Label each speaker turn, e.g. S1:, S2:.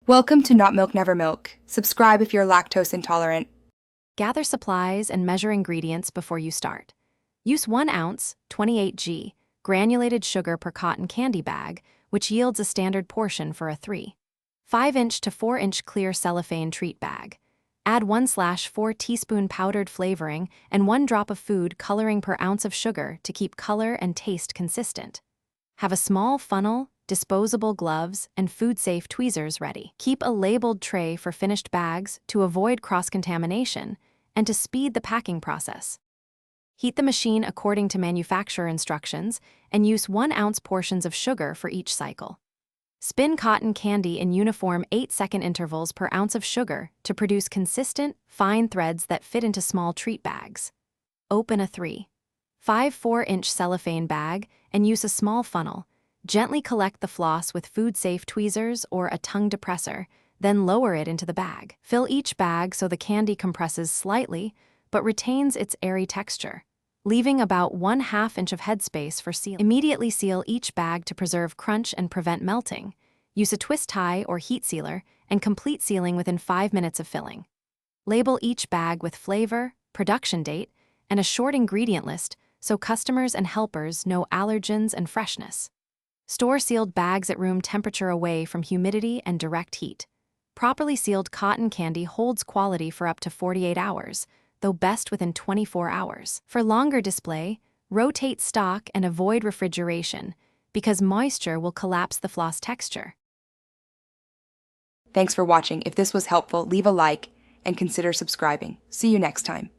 S1: Welcome to Not Milk Never Milk. Subscribe if you're lactose intolerant.
S2: Gather supplies and measure ingredients before you start. Use 1 ounce, 28 g, granulated sugar per cotton candy bag, which yields a standard portion for a 3.5-inch to 4-inch clear cellophane treat bag. Add 1/4 teaspoon powdered flavoring and 1 drop of food coloring per ounce of sugar to keep color and taste consistent. Have a small funnel, disposable gloves, and food-safe tweezers ready. Keep a labeled tray for finished bags to avoid cross-contamination and to speed the packing process. Heat the machine according to manufacturer instructions and use 1-ounce portions of sugar for each cycle. Spin cotton candy in uniform 8-second intervals per ounce of sugar to produce consistent, fine threads that fit into small treat bags. Open a 3.5 4-inch cellophane bag and use a small funnel. Gently collect the floss with food-safe tweezers or a tongue depressor, then lower it into the bag. Fill each bag so the candy compresses slightly, but retains its airy texture, leaving about 1/2 inch of headspace for sealing. Immediately seal each bag to preserve crunch and prevent melting. Use a twist tie or heat sealer and complete sealing within 5 minutes of filling. Label each bag with flavor, production date, and a short ingredient list so customers and helpers know allergens and freshness. Store sealed bags at room temperature away from humidity and direct heat. Properly sealed cotton candy holds quality for up to 48 hours, though best within 24 hours. For longer display, rotate stock and avoid refrigeration because moisture will collapse the floss texture.
S1: Thanks for watching. If this was helpful, leave a like and consider subscribing. See you next time.